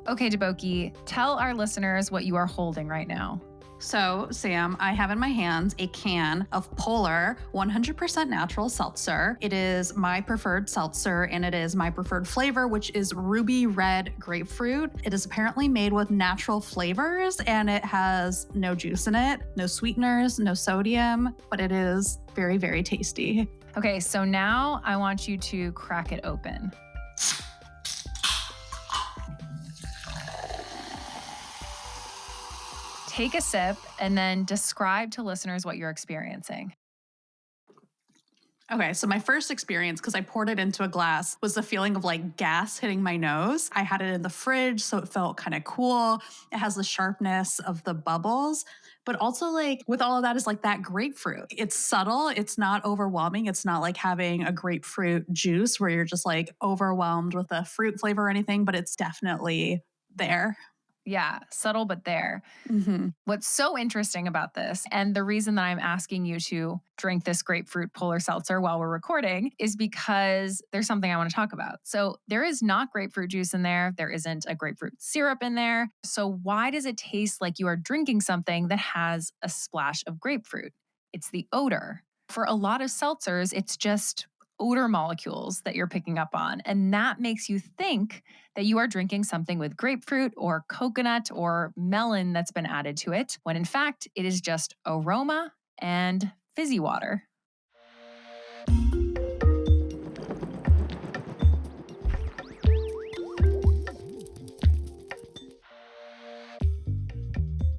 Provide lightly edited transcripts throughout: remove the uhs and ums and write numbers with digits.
Okay, Deboki, tell our listeners what you are holding right now. So, Sam, I have in my hands a can of Polar 100% natural seltzer. It is my preferred seltzer and it is my preferred flavor, which is ruby red grapefruit. It is apparently made with natural flavors and it has no juice in it, no sweeteners, no sodium, but it is very, very tasty. Okay, so now I want you to crack it open. Take a sip and then describe to listeners what you're experiencing. Okay, so my first experience, because I poured it into a glass, was the feeling of like gas hitting my nose. I had it in the fridge, so it felt kind of cool. It has the sharpness of the bubbles, but also like with all of that is like that grapefruit. It's subtle, it's not overwhelming. It's not like having a grapefruit juice where you're just like overwhelmed with the fruit flavor or anything, but it's definitely there. Yeah, subtle but there. Mm-hmm. What's so interesting about this, and the reason that I'm asking you to drink this grapefruit polar seltzer while we're recording, is because there's something I want to talk about. So there is not grapefruit juice in there. There isn't a grapefruit syrup in there. So why does it taste like you are drinking something that has a splash of grapefruit? It's the odor. For a lot of seltzers, it's just odor molecules that you're picking up on. And that makes you think that you are drinking something with grapefruit or coconut or melon that's been added to it, when in fact, it is just aroma and fizzy water.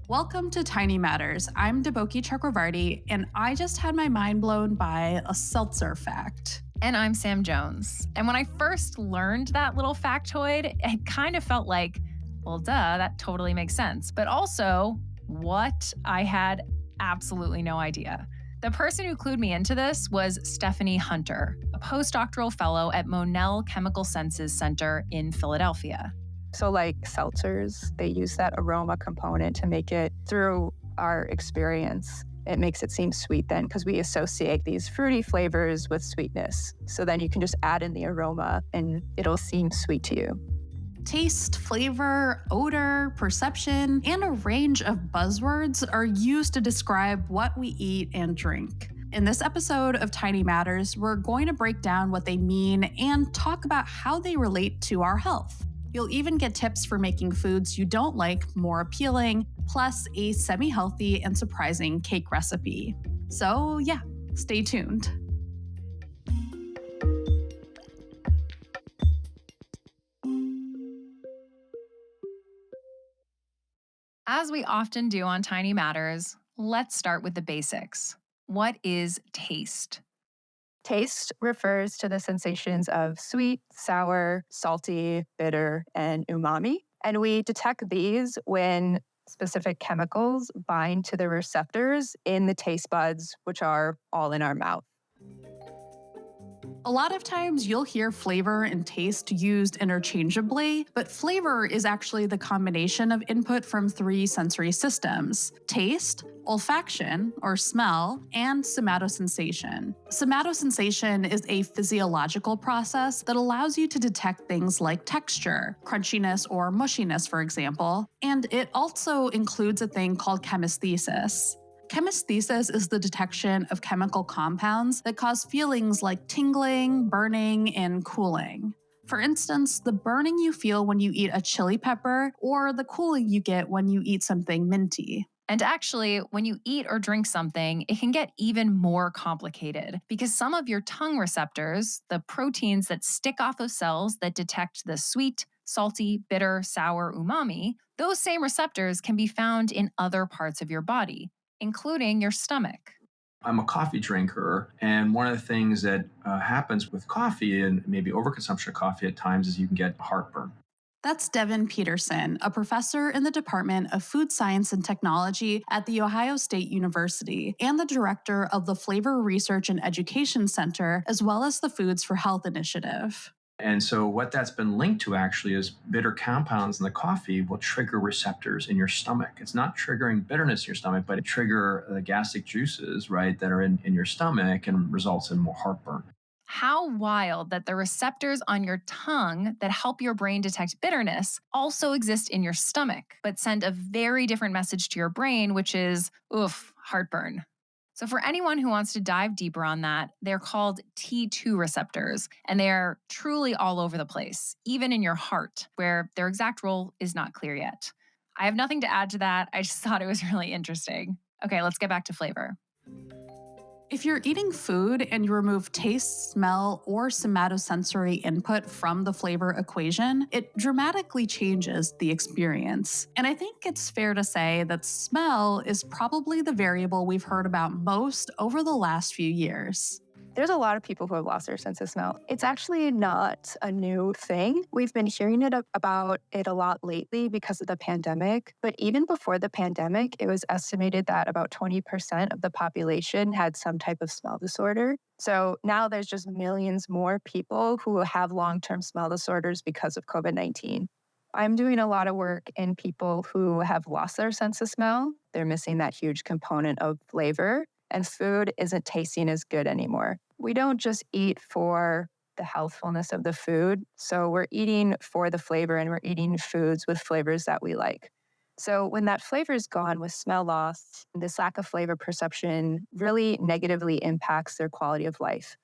Welcome to Tiny Matters. I'm Deboki Chakravarti, and I just had my mind blown by a seltzer fact. And I'm Sam Jones. And when I first learned that little factoid, it kind of felt like, well, duh, that totally makes sense. But also, what? I had absolutely no idea. The person who clued me into this was Stephanie Hunter, a postdoctoral fellow at Monell Chemical Senses Center in Philadelphia. So like seltzers, they use that aroma component to make it, through our experience, it makes it seem sweet then because we associate these fruity flavors with sweetness. So then you can just add in the aroma and it'll seem sweet to you. Taste, flavor, odor, perception, and a range of buzzwords are used to describe what we eat and drink. In this episode of Tiny Matters, we're going to break down what they mean and talk about how they relate to our health. You'll even get tips for making foods you don't like more appealing, plus a semi-healthy and surprising cake recipe. So yeah, stay tuned. As we often do on Tiny Matters, let's start with the basics. What is taste? Taste refers to the sensations of sweet, sour, salty, bitter, and umami. And we detect these when specific chemicals bind to the receptors in the taste buds, which are all in our mouth. A lot of times you'll hear flavor and taste used interchangeably, but flavor is actually the combination of input from three sensory systems: taste, olfaction, or smell, and somatosensation. Somatosensation is a physiological process that allows you to detect things like texture, crunchiness, or mushiness, for example, and it also includes a thing called chemesthesis. Chemesthesis is the detection of chemical compounds that cause feelings like tingling, burning, and cooling. For instance, the burning you feel when you eat a chili pepper, or the cooling you get when you eat something minty. And actually, when you eat or drink something, it can get even more complicated because some of your tongue receptors, the proteins that stick off of cells that detect the sweet, salty, bitter, sour, umami, those same receptors can be found in other parts of your body, including your stomach. I'm a coffee drinker, and one of the things that happens with coffee and maybe overconsumption of coffee at times is you can get heartburn. That's Devin Peterson, a professor in the Department of Food Science and Technology at The Ohio State University and the director of the Flavor Research and Education Center, as well as the Foods for Health Initiative. And so what that's been linked to actually is bitter compounds in the coffee will trigger receptors in your stomach. It's not triggering bitterness in your stomach, but it trigger the gastric juices, right, that are in your stomach and results in more heartburn. How wild that the receptors on your tongue that help your brain detect bitterness also exist in your stomach, but send a very different message to your brain, which is, oof, heartburn. So, for anyone who wants to dive deeper on that, they're called T2 receptors, and they are truly all over the place, even in your heart, where their exact role is not clear yet. I have nothing to add to that. I just thought it was really interesting. Okay, let's get back to flavor. If you're eating food and you remove taste, smell, or somatosensory input from the flavor equation, it dramatically changes the experience. And I think it's fair to say that smell is probably the variable we've heard about most over the last few years. There's a lot of people who have lost their sense of smell. It's actually not a new thing. We've been hearing about it a lot lately because of the pandemic. But even before the pandemic, it was estimated that about 20% of the population had some type of smell disorder. So now there's just millions more people who have long-term smell disorders because of COVID-19. I'm doing a lot of work in people who have lost their sense of smell. They're missing that huge component of flavor, and food isn't tasting as good anymore. We don't just eat for the healthfulness of the food. So we're eating for the flavor, and we're eating foods with flavors that we like. So when that flavor is gone with smell loss, this lack of flavor perception really negatively impacts their quality of life.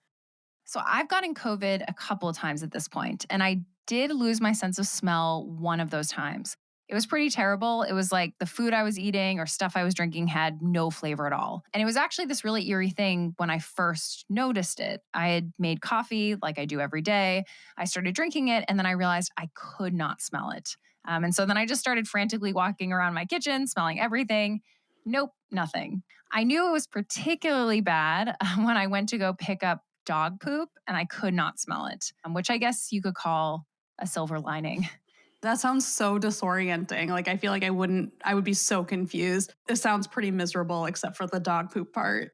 So I've gotten COVID a couple of times at this point, and I did lose my sense of smell one of those times. It was pretty terrible. It was like the food I was eating or stuff I was drinking had no flavor at all. And it was actually this really eerie thing when I first noticed it. I had made coffee like I do every day. I started drinking it, and then I realized I could not smell it. And so then I just started frantically walking around my kitchen, smelling everything. Nope, nothing. I knew it was particularly bad when I went to go pick up dog poop and I could not smell it, which I guess you could call a silver lining. That sounds so disorienting. Like, I feel like I would be so confused. It sounds pretty miserable except for the dog poop part.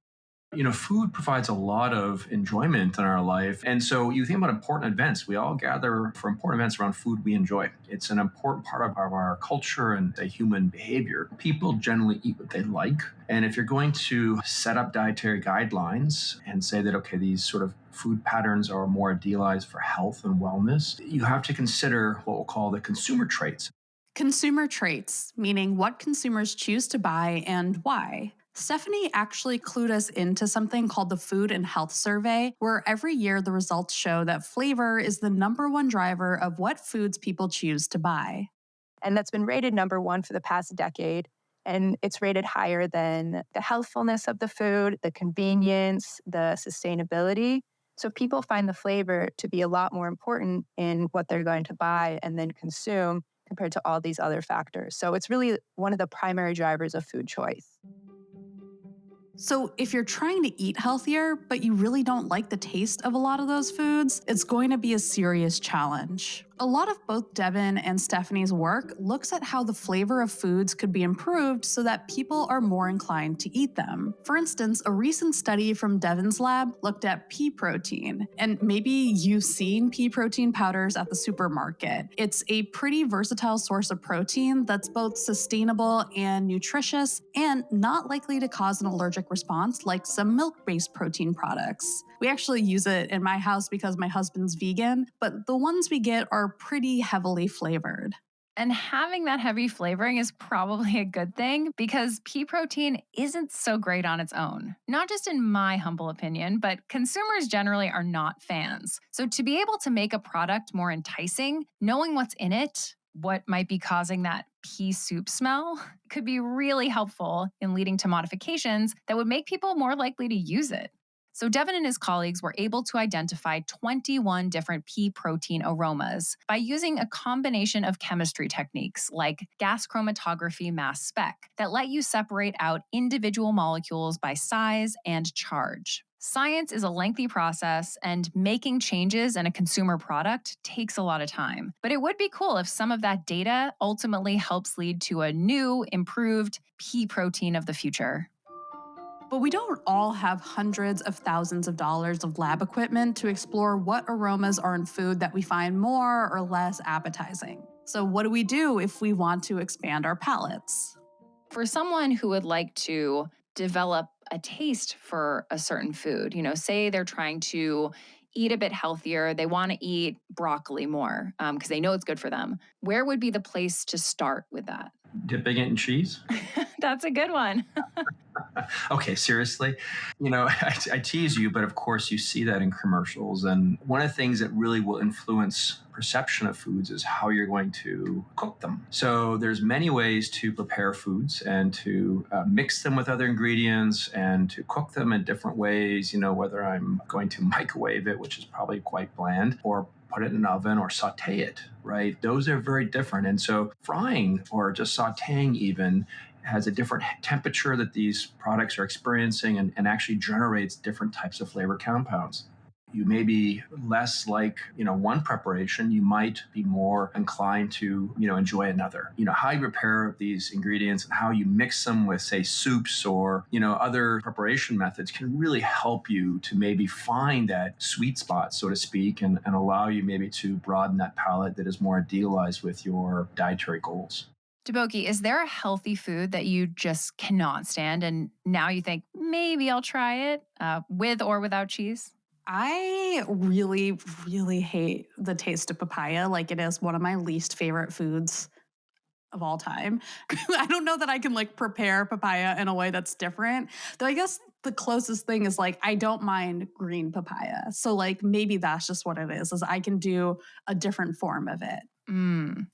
Food provides a lot of enjoyment in our life. And so you think about important events. We all gather for important events around food we enjoy. It's an important part of our culture and the human behavior. People generally eat what they like. And if you're going to set up dietary guidelines and say that, okay, these sort of food patterns are more idealized for health and wellness, you have to consider what we'll call the consumer traits. Consumer traits, meaning what consumers choose to buy and why. Stephanie actually clued us into something called the Food and Health Survey, where every year the results show that flavor is the number one driver of what foods people choose to buy. And that's been rated number one for the past decade. And it's rated higher than the healthfulness of the food, the convenience, the sustainability. So people find the flavor to be a lot more important in what they're going to buy and then consume compared to all these other factors. So it's really one of the primary drivers of food choice. So, if you're trying to eat healthier, but you really don't like the taste of a lot of those foods, it's going to be a serious challenge. A lot of both Devin and Stephanie's work looks at how the flavor of foods could be improved so that people are more inclined to eat them. For instance, a recent study from Devin's lab looked at pea protein. And maybe you've seen pea protein powders at the supermarket. It's a pretty versatile source of protein that's both sustainable and nutritious and not likely to cause an allergic response like some milk-based protein products. We actually use it in my house because my husband's vegan, but the ones we get are pretty heavily flavored. And having that heavy flavoring is probably a good thing because pea protein isn't so great on its own. Not just in my humble opinion, but consumers generally are not fans. So to be able to make a product more enticing, knowing what's in it, what might be causing that pea soup smell, could be really helpful in leading to modifications that would make people more likely to use it. So Devin and his colleagues were able to identify 21 different pea protein aromas by using a combination of chemistry techniques like gas chromatography mass spec that let you separate out individual molecules by size and charge. Science is a lengthy process, and making changes in a consumer product takes a lot of time. But it would be cool if some of that data ultimately helps lead to a new, improved pea protein of the future. But we don't all have hundreds of thousands of dollars of lab equipment to explore what aromas are in food that we find more or less appetizing. So, what do we do if we want to expand our palates? For someone who would like to develop a taste for a certain food, say they're trying to eat a bit healthier. They want to eat broccoli more because they know it's good for them. Where would be the place to start with that? Dipping it in cheese? That's a good one. Okay, seriously? I tease you, but of course you see that in commercials. And one of the things that really will influence perception of foods is how you're going to cook them. So there's many ways to prepare foods and to mix them with other ingredients and to cook them in different ways, whether I'm going to microwave it, which is probably quite bland, or put it in an oven or saute it, right? Those are very different. And so frying or just sauteing even has a different temperature that these products are experiencing and actually generates different types of flavor compounds. You may be less like, one preparation. You might be more inclined to, enjoy another. How you prepare these ingredients and how you mix them with, say, soups or, other preparation methods can really help you to maybe find that sweet spot, so to speak, and allow you maybe to broaden that palate that is more idealized with your dietary goals. Deboki, is there a healthy food that you just cannot stand and now you think maybe I'll try it with or without cheese? I really, really hate the taste of papaya. Like, it is one of my least favorite foods of all time. I don't know that I can prepare papaya in a way that's different. Though I guess the closest thing is I don't mind green papaya. So maybe that's just what it is I can do a different form of it.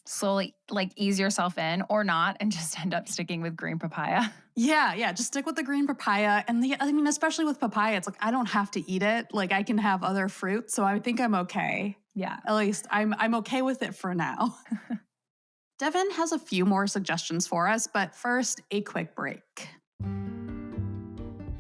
Slowly, ease yourself in or not and just end up sticking with green papaya. Yeah, just stick with the green papaya. And especially with papaya, it's I don't have to eat it. I can have other fruits, so I think I'm okay. Yeah. At least I'm okay with it for now. Devin has a few more suggestions for us, but first, a quick break.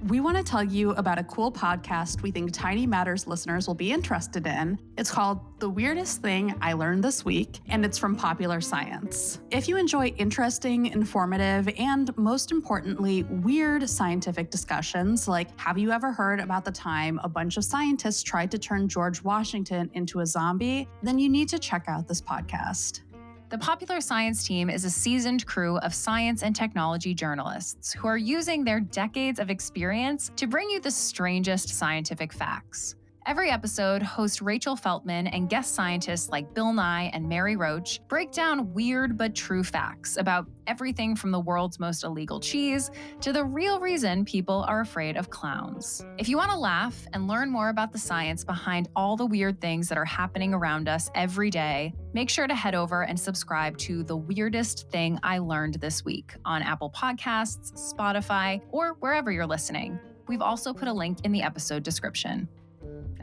We want to tell you about a cool podcast we think Tiny Matters listeners will be interested in. It's called The Weirdest Thing I Learned This Week, and it's from Popular Science. If you enjoy interesting, informative, and most importantly, weird scientific discussions, like have you ever heard about the time a bunch of scientists tried to turn George Washington into a zombie, then you need to check out this podcast. The Popular Science team is a seasoned crew of science and technology journalists who are using their decades of experience to bring you the strangest scientific facts. Every episode, host Rachel Feltman and guest scientists like Bill Nye and Mary Roach break down weird but true facts about everything from the world's most illegal cheese to the real reason people are afraid of clowns. If you want to laugh and learn more about the science behind all the weird things that are happening around us every day, make sure to head over and subscribe to The Weirdest Thing I Learned This Week on Apple Podcasts, Spotify, or wherever you're listening. We've also put a link in the episode description.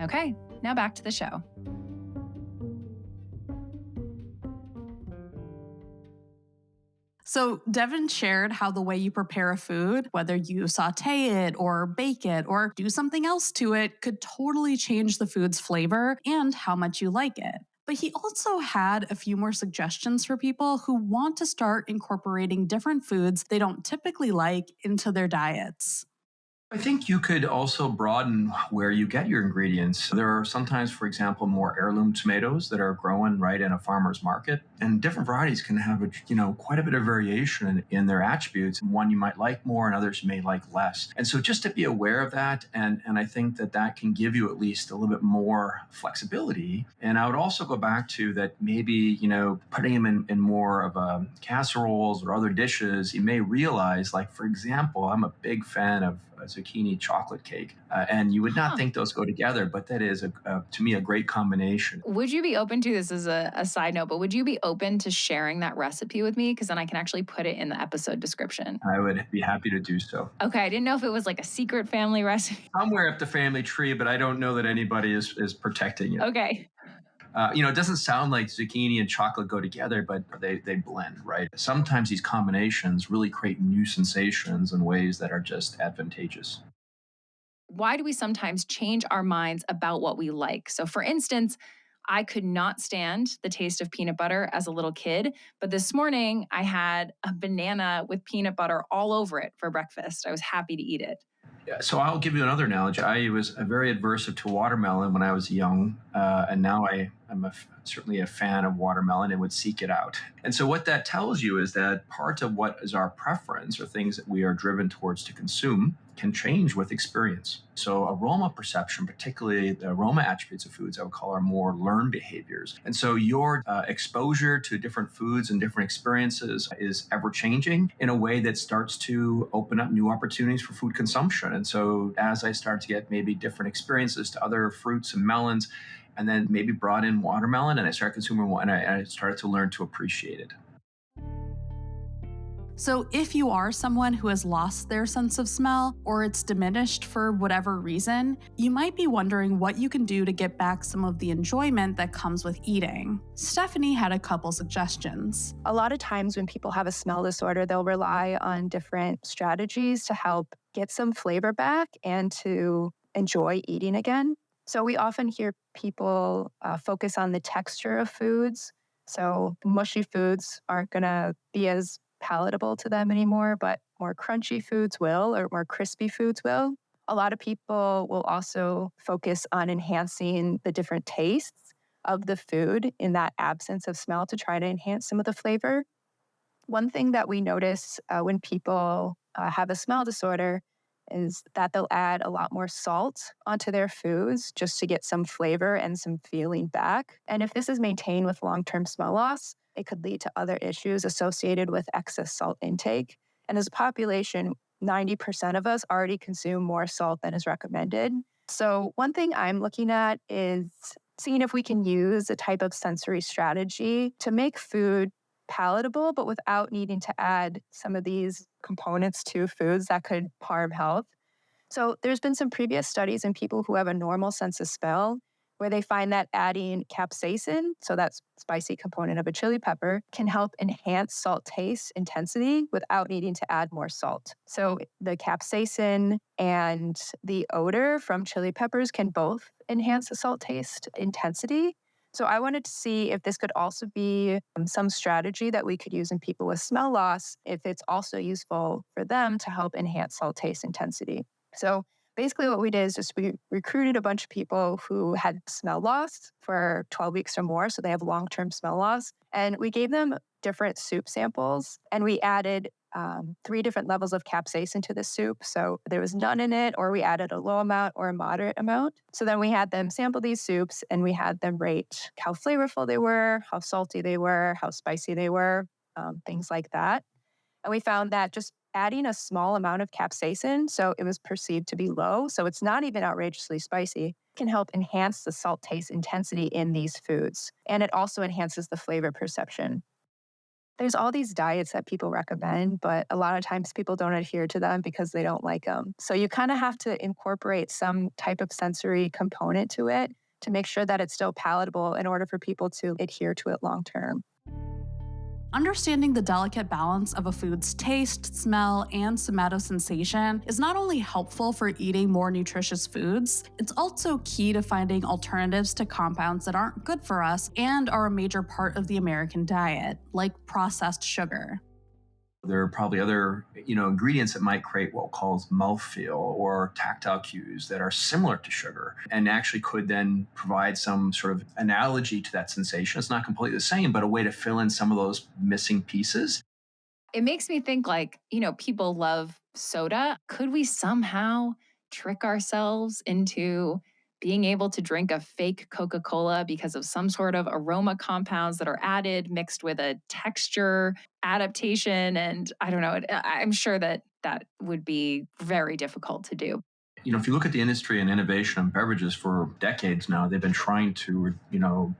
Okay, now back to the show. So Devin shared how the way you prepare a food, whether you saute it or bake it or do something else to it, could totally change the food's flavor and how much you like it. But he also had a few more suggestions for people who want to start incorporating different foods they don't typically like into their diets. I think you could also broaden where you get your ingredients. There are sometimes, for example, more heirloom tomatoes that are grown right in a farmer's market, and different varieties can have quite a bit of variation in their attributes. One you might like more, and others you may like less. And so, just to be aware of that, and I think that can give you at least a little bit more flexibility. And I would also go back to that maybe putting them in more of casseroles or other dishes. You may realize, for example, I'm a big fan of zucchini chocolate cake. And you would not think those go together, but that is, to me, a great combination. Would you be open to, this as a side note, but would you be open to sharing that recipe with me? Because then I can actually put it in the episode description. I would be happy to do so. Okay, I didn't know if it was a secret family recipe. Somewhere up the family tree, but I don't know that anybody is protecting it. Okay. It doesn't sound like zucchini and chocolate go together, but they blend, right? Sometimes these combinations really create new sensations in ways that are just advantageous. Why do we sometimes change our minds about what we like? So, for instance, I could not stand the taste of peanut butter as a little kid, but this morning I had a banana with peanut butter all over it for breakfast. I was happy to eat it. Yeah, so I'll give you another analogy. I was very adverse to watermelon when I was young, and now I'm certainly a fan of watermelon and would seek it out. And so what that tells you is that part of what is our preference or things that we are driven towards to consume can change with experience. So aroma perception, particularly the aroma attributes of foods, I would call are more learned behaviors. And so your exposure to different foods and different experiences is ever changing in a way that starts to open up new opportunities for food consumption. And so as I start to get maybe different experiences to other fruits and melons, and then maybe brought in watermelon, and I started consuming one, and I started to learn to appreciate it. So, if you are someone who has lost their sense of smell or it's diminished for whatever reason, you might be wondering what you can do to get back some of the enjoyment that comes with eating. Stephanie had a couple suggestions. A lot of times when people have a smell disorder, they'll rely on different strategies to help get some flavor back and to enjoy eating again. So we often hear people focus on the texture of foods. So mushy foods aren't going to be as palatable to them anymore, but more crunchy foods will, or more crispy foods will. A lot of people will also focus on enhancing the different tastes of the food in that absence of smell to try to enhance some of the flavor. One thing that we notice when people have a smell disorder is that they'll add a lot more salt onto their foods just to get some flavor and some feeling back. And if this is maintained with long-term smell loss, it could lead to other issues associated with excess salt intake. And as a population, 90% of us already consume more salt than is recommended. So one thing I'm looking at is seeing if we can use a type of sensory strategy to make food palatable, but without needing to add some of these components to foods that could harm health. So there's been some previous studies in people who have a normal sense of smell where they find that adding capsaicin, so that's spicy component of a chili pepper, can help enhance salt taste intensity without needing to add more salt. So the capsaicin and the odor from chili peppers can both enhance the salt taste intensity. So I wanted to see if this could also be some strategy that we could use in people with smell loss, if it's also useful for them to help enhance salt taste intensity. So basically what we did is just we recruited a bunch of people who had smell loss for 12 weeks or more, so they have long-term smell loss, and we gave them different soup samples, and we added 3 different levels of capsaicin to the soup. So there was none in it, or we added a low amount or a moderate amount. So then we had them sample these soups and we had them rate how flavorful they were, how salty they were, how spicy they were, things like that. And we found that just adding a small amount of capsaicin, so it was perceived to be low, so it's not even outrageously spicy, can help enhance the salt taste intensity in these foods. And it also enhances the flavor perception. There's all these diets that people recommend, but a lot of times people don't adhere to them because they don't like them. So you kind of have to incorporate some type of sensory component to it to make sure that it's still palatable in order for people to adhere to it long term. Understanding the delicate balance of a food's taste, smell, and somatosensation is not only helpful for eating more nutritious foods, it's also key to finding alternatives to compounds that aren't good for us and are a major part of the American diet, like processed sugar. There are probably other, ingredients that might create what calls mouthfeel or tactile cues that are similar to sugar and actually could then provide some sort of analogy to that sensation. It's not completely the same, but a way to fill in some of those missing pieces. It makes me think people love soda. Could we somehow trick ourselves into being able to drink a fake Coca-Cola because of some sort of aroma compounds that are added mixed with a texture adaptation? And I don't know, I'm sure that would be very difficult to do. If you look at the industry and innovation in beverages for decades now, they've been trying to,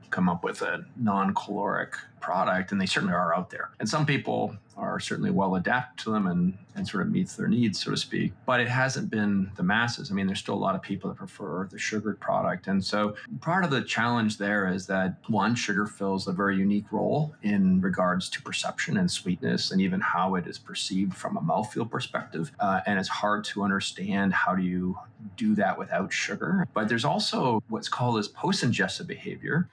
come up with a non-caloric product, and they certainly are out there. And some people are certainly well adapted to them and sort of meets their needs, so to speak. But it hasn't been the masses. I mean, there's still a lot of people that prefer the sugared product. And so part of the challenge there is that, one, sugar fills a very unique role in regards to perception and sweetness and even how it is perceived from a mouthfeel perspective. And it's hard to understand how do you do that without sugar. But there's also what's called as post-ingestive behavior.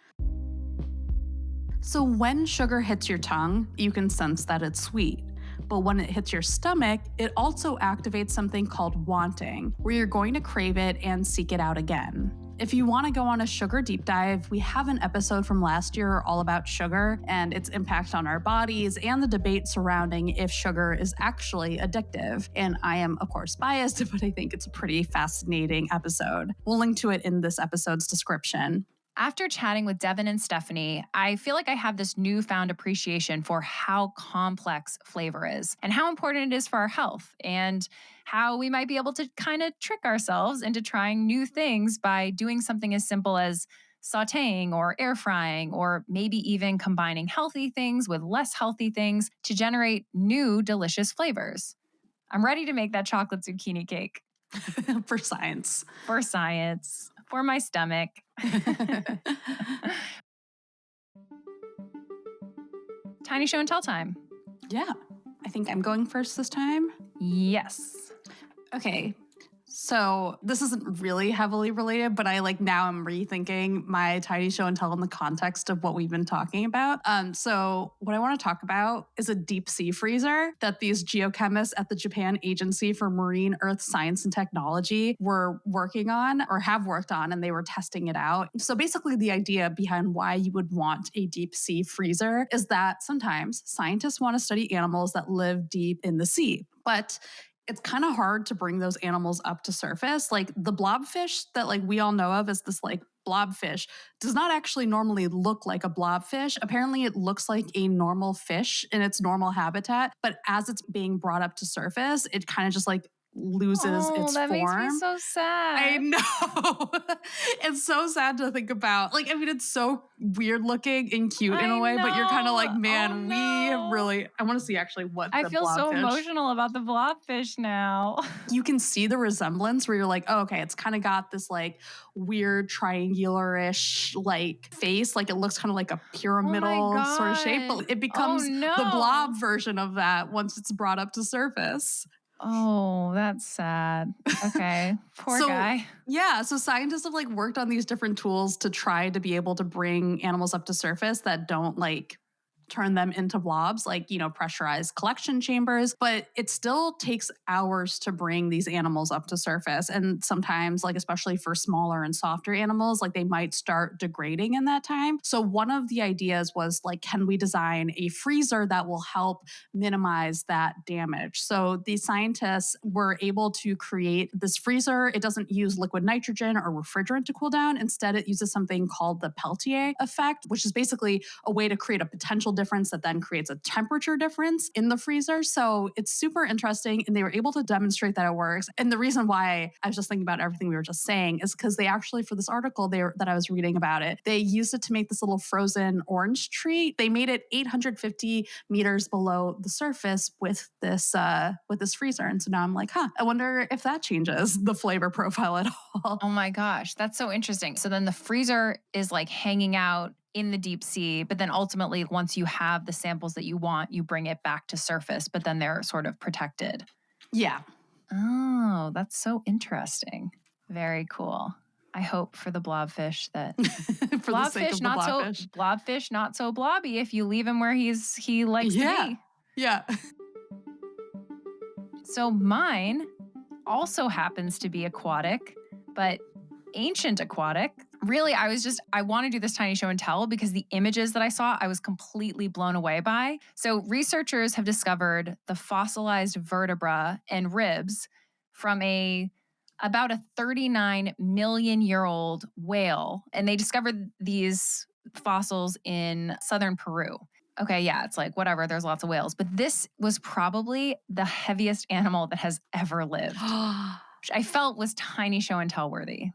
So when sugar hits your tongue, you can sense that it's sweet. But when it hits your stomach, it also activates something called wanting, where you're going to crave it and seek it out again. If you want to go on a sugar deep dive, we have an episode from last year all about sugar and its impact on our bodies and the debate surrounding if sugar is actually addictive. And I am, of course, biased, but I think it's a pretty fascinating episode. We'll link to it in this episode's description. After chatting with Devin and Stephanie, I feel like I have this newfound appreciation for how complex flavor is and how important it is for our health, and how we might be able to kind of trick ourselves into trying new things by doing something as simple as sauteing or air frying, or maybe even combining healthy things with less healthy things to generate new delicious flavors. I'm ready to make that chocolate zucchini cake. For science. For science. For my stomach. Tiny show and tell time. Yeah. I think I'm going first this time. Yes. Okay. So this isn't really heavily related, but I now I'm rethinking my tiny show and tell in the context of what we've been talking about. So what I want to talk about is a deep sea freezer that these geochemists at the Japan Agency for Marine Earth Science and Technology were working on, or have worked on, and they were testing it out. So basically the idea behind why you would want a deep sea freezer is that sometimes scientists want to study animals that live deep in the sea, but it's kind of hard to bring those animals up to surface. Like the blobfish that we all know of as this blobfish does not actually normally look like a blobfish. Apparently it looks like a normal fish in its normal habitat, but as it's being brought up to surface, it kind of just loses its that form. makes me so sad. I know. It's so sad to think about. It's so weird looking and cute in a way, but you're kind of man, I want to see actually what I the feel blobfish. so emotional about the blobfish now. You can see the resemblance where you're oh, okay, it's kind of got this weird triangular-ish face. It looks kind of like a pyramidal sort of shape, but it becomes the blob version of that once it's brought up to surface. Oh, that's sad. Okay. Poor guy. Yeah. So scientists have worked on these different tools to try to be able to bring animals up to surface that don't turn them into blobs, pressurized collection chambers. But it still takes hours to bring these animals up to surface. And sometimes, especially for smaller and softer animals, they might start degrading in that time. So one of the ideas was can we design a freezer that will help minimize that damage? So the scientists were able to create this freezer. It doesn't use liquid nitrogen or refrigerant to cool down. Instead, it uses something called the Peltier effect, which is basically a way to create a potential difference that then creates a temperature difference in the freezer. So it's super interesting, and they were able to demonstrate that it works. And the reason why I was just thinking about everything we were just saying is because they actually, for this article that I was reading about it, they used it to make this little frozen orange tree. They made it 850 meters below the surface with this freezer. And so now I'm I wonder if that changes the flavor profile at all. Oh my gosh, that's so interesting. So then the freezer is hanging out in the deep sea, but then ultimately once you have the samples that you want, you bring it back to surface, but then they're sort of protected. Yeah. Oh, that's so interesting. Very cool. I hope for the blobfish that for the sake of the blobfish. Blobfish not so blobby if you leave him where he likes to be. Yeah. So mine also happens to be aquatic, but ancient aquatic. Really, I want to do this tiny show and tell because the images that I saw, I was completely blown away by. So researchers have discovered the fossilized vertebra and ribs from about a 39 million year old whale. And they discovered these fossils in southern Peru. Okay, yeah, it's whatever, there's lots of whales. But this was probably the heaviest animal that has ever lived, which I felt was tiny show and tell worthy.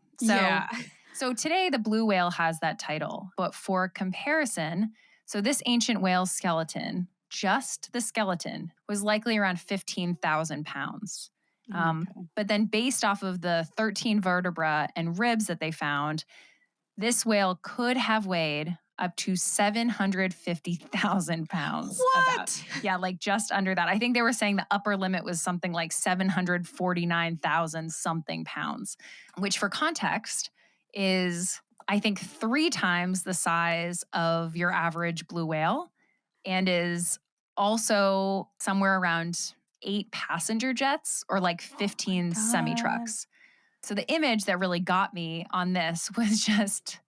So today the blue whale has that title. But for comparison, so this ancient whale's skeleton, just the skeleton, was likely around 15,000 pounds. But then based off of the 13 vertebra and ribs that they found, this whale could have weighed up to 750,000 pounds. What? Just under that. I think they were saying the upper limit was something 749,000 something pounds, which for context is, I think, 3 times the size of your average blue whale and is also somewhere around 8 passenger jets or 15 semi-trucks. So the image that really got me on this was just,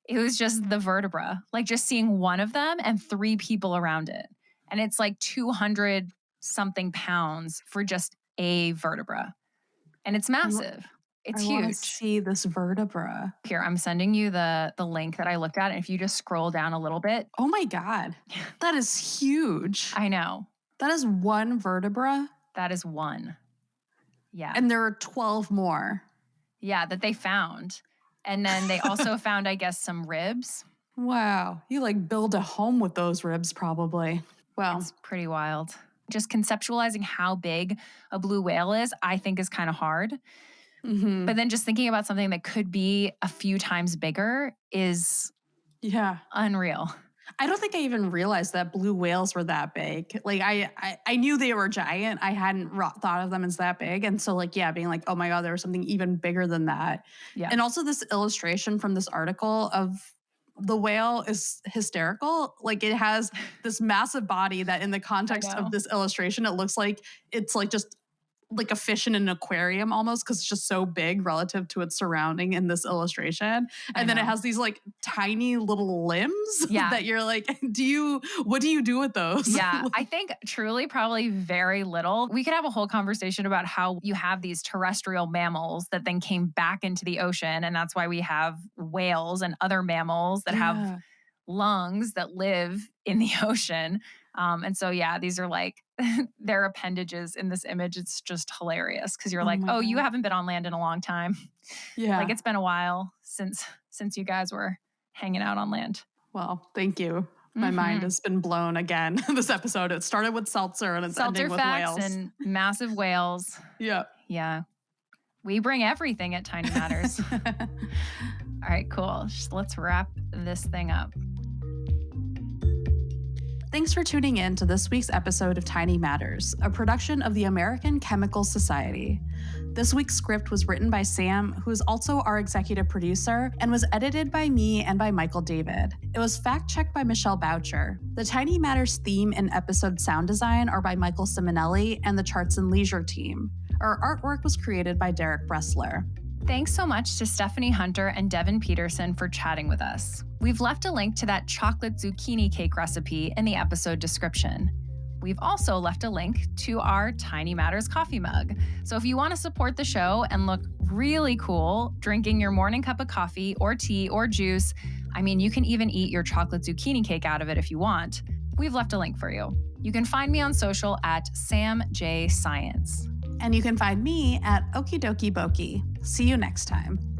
it was just the vertebra, like just seeing one of them and 3 people around it. And it's like 200 something pounds for just a vertebra. And it's massive. It's I want to huge. see this vertebra. Here, I'm sending you the link that I looked at. And if you just scroll down a little bit. Oh my God. That is huge. I know. That is one vertebra. That is one. Yeah. And there are 12 more. Yeah, that they found. And then they also found, I guess, some ribs. Wow. You like build a home with those ribs probably. Wow. It's pretty wild. Just conceptualizing how big a blue whale is, I think is kind of hard. Mm-hmm. But then just thinking about something that could be a few times bigger is unreal. I don't think I even realized that blue whales were that big. Like I knew they were giant. I hadn't thought of them as that big. And so being like, oh my God, there was something even bigger than that. Yeah. And also this illustration from this article of the whale is hysterical. Like it has this massive body that in the context of this illustration, it looks like it's like just like a fish in an aquarium almost, because it's just so big relative to its surrounding in this illustration. And then it has these like tiny little limbs that you're like, what do you do with those? Yeah, I think truly probably very little. We could have a whole conversation about how you have these terrestrial mammals that then came back into the ocean. And that's why we have whales and other mammals that have lungs that live in the ocean. And so, these are like their appendages in this image. It's just hilarious because you're like, oh, you haven't been on land in a long time. Yeah. Like it's been a while since you guys were hanging out on land. Well, thank you. My mind has been blown again this episode. It started with seltzer and it's ending with whales. And massive whales. Yeah. Yeah. We bring everything at Tiny Matters. All right, cool. Let's wrap this thing up. Thanks for tuning in to this week's episode of Tiny Matters, a production of the American Chemical Society. This week's script was written by Sam, who is also our executive producer, and was edited by me and by Michael David. It was fact-checked by Michelle Boucher. The Tiny Matters theme and episode sound design are by Michael Simonelli and the Charts and Leisure team. Our artwork was created by Derek Bressler. Thanks so much to Stephanie Hunter and Devin Peterson for chatting with us. We've left a link to that chocolate zucchini cake recipe in the episode description. We've also left a link to our Tiny Matters coffee mug. So if you want to support the show and look really cool drinking your morning cup of coffee or tea or juice, you can even eat your chocolate zucchini cake out of it if you want. We've left a link for you. You can find me on social at SamJScience. And you can find me at Okidoki Boki. See you next time.